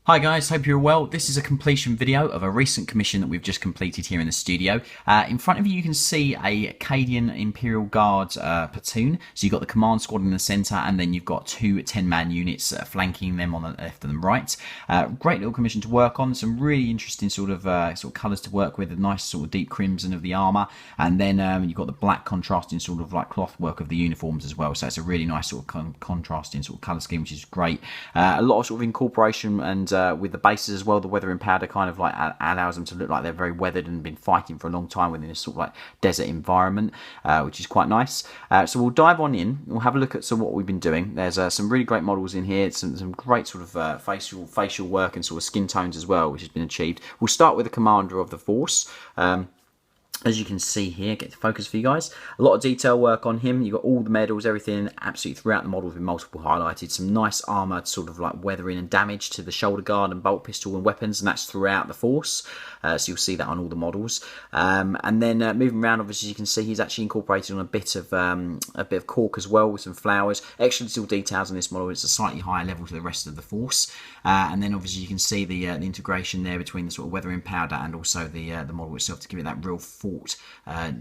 Hi guys, hope you're well. This is a completion video of a recent commission that we've just completed here in the studio. In front of you, you can see a Acadian Imperial Guards platoon. So you've got the command squad in the centre, and then you've got two 10-man units flanking them on the left and the right. Great little commission to work on. Some really interesting sort of colours to work with. A nice sort of deep crimson of the armour, and then you've got the black contrasting sort of like cloth work of the uniforms as well. So it's a really nice sort of contrasting sort of colour scheme, which is great. A lot of sort of incorporation and with the bases as well. The weathering powder kind of like allows them to look like they're very weathered and been fighting for a long time within a sort of like desert environment, which is quite nice. So we'll dive on in. We'll have a look at what we've been doing. There's some really great models in here. Some great sort of facial work and sort of skin tones as well, which has been achieved. We'll start with the commander of the force. As you can see here, get to focus for you guys. A lot of detail work on him. You've got all the medals, everything absolutely throughout the model has been multiple highlighted. Some nice armoured sort of like weathering and damage to the shoulder guard and bolt pistol and weapons, and that's throughout the force. So you'll see that on all the models. And then moving around, obviously, you can see he's actually incorporated on a bit of cork as well with some flowers. Extra little details on this model. It's a slightly higher level to the rest of the force. And then obviously you can see the integration there between the sort of weathering powder and also the model itself to give it that real fort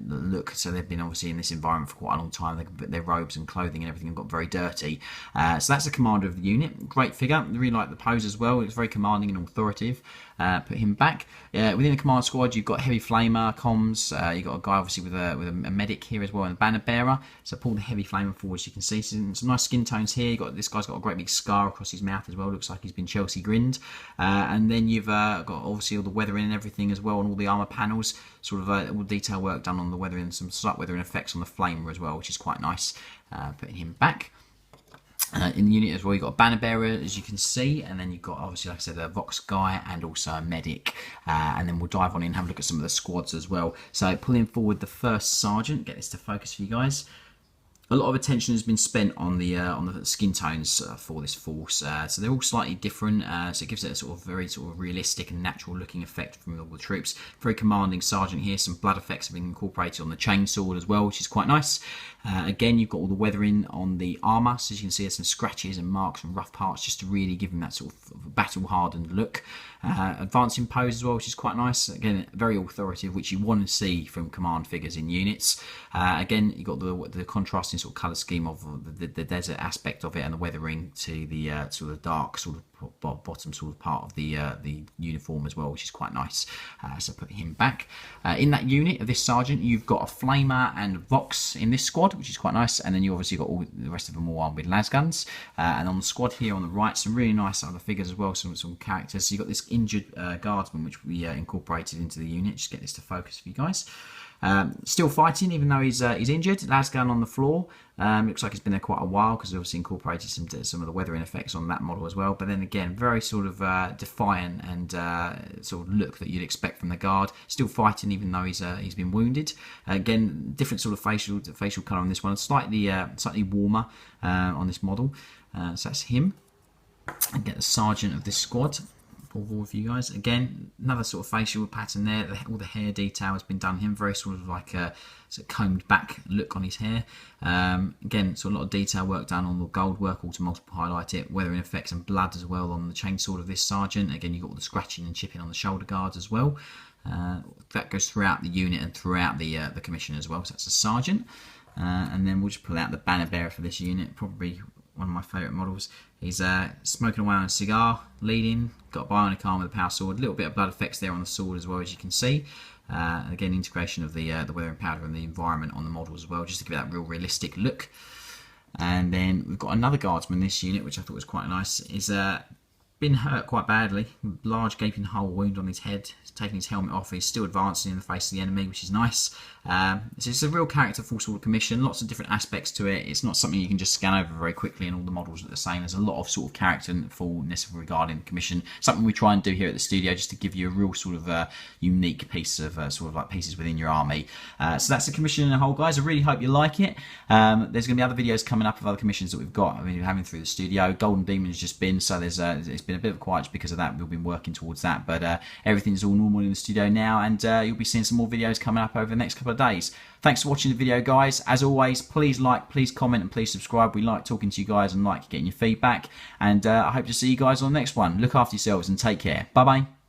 look. So they've been obviously in this environment for quite a long time. Their robes and clothing and everything have got very dirty. So that's the commander of the unit. Great figure. I really like the pose as well. It's very commanding and authoritative. Put him back. Within the command squad, you've got heavy flamer, comms. You've got a guy obviously with a medic here as well, and a banner bearer. So pull the heavy flamer forward, as you can see. Some nice skin tones here. This guy's got a great big scar across his mouth as well. Looks like he's been Chelsea grinned. And then you've got obviously all the weathering and everything as well, and all the armor panels. Sort of all detail work done on the weathering, some slight weathering effects on the flamer as well, which is quite nice. Putting him back. In the unit as well, you've got a banner bearer, as you can see, and then you've got, obviously, like I said, a Vox guy and also a medic. And then we'll dive on in and have a look at some of the squads as well. So pulling forward the first sergeant, get this to focus for you guys. A lot of attention has been spent on the skin tones for this force, so they're all slightly different. So it gives it a sort of very sort of realistic and natural looking effect from all the troops. Very commanding sergeant here. Some blood effects have been incorporated on the chainsaw as well, which is quite nice. Again, you've got all the weathering on the armour, so as you can see, there's some scratches and marks and rough parts just to really give them that sort of battle hardened look. Advancing pose as well, which is quite nice. Again, very authoritative, which you want to see from command figures in units. Again, you've got the contrasting sort of colour scheme of the desert aspect of it, and the weathering to the sort of dark sort of bottom sort of part of the uniform as well, which is quite nice. So put him back. In that unit of this sergeant, you've got a flamer and Vox in this squad, which is quite nice, and then you obviously got all the rest of them all armed with las guns. And on the squad here on the right, some really nice other figures as well, some characters. So you've got this injured guardsman, which we incorporated into the unit. Just get this to focus for you guys. Still fighting, even though he's injured. Lasgun on the floor. Looks like he's been there quite a while, because we obviously incorporated some of the weathering effects on that model as well. But then again, very sort of defiant and sort of look that you'd expect from the guard. Still fighting, even though he's been wounded. Again, different sort of facial colour on this one. Slightly warmer on this model. So that's him. And get the sergeant of this squad. For you guys. Again, another sort of facial pattern there. All the hair detail has been done. Him very sort of like a sort of combed back look on his hair. Again, so a lot of detail work done on the gold work, all to multiple highlight it. Weathering effects and blood as well on the chainsaw of this sergeant. Again, you've got all the scratching and chipping on the shoulder guards as well. That goes throughout the unit and throughout the commission as well. So that's a sergeant. And then we'll just pull out the banner bearer for this unit. Probably one of my favourite models. He's smoking away on a cigar, leading, got a bionic arm with a power sword, a little bit of blood effects there on the sword as well, as you can see. Again, integration of the weathering powder and the environment on the model as well, just to give it that real realistic look. And then we've got another guardsman in this unit, which I thought was quite nice. He's been hurt quite badly, large gaping hole wound on his head. He's taking his helmet off. He's still advancing in the face of the enemy, which is nice. So it's a real characterful sort of commission, lots of different aspects to it. It's not something you can just scan over very quickly and all the models are the same. There's a lot of sort of characterfulness regarding the commission, something we try and do here at the studio just to give you a real sort of unique piece of sort of like pieces within your army. So that's the commission in a whole, guys. I really hope you like it. There's going to be other videos coming up of other commissions that we've got. I mean, we're having through the studio. Golden Demon has just been, so there's been been a bit of quiet because of that. We've been working towards that, but everything's all normal in the studio now, and you'll be seeing some more videos coming up over the next couple of days. Thanks for watching the video, guys. As always, please like, please comment, and please subscribe. We like talking to you guys and like getting your feedback, and I hope to see you guys on the next one. Look after yourselves and take care. Bye bye.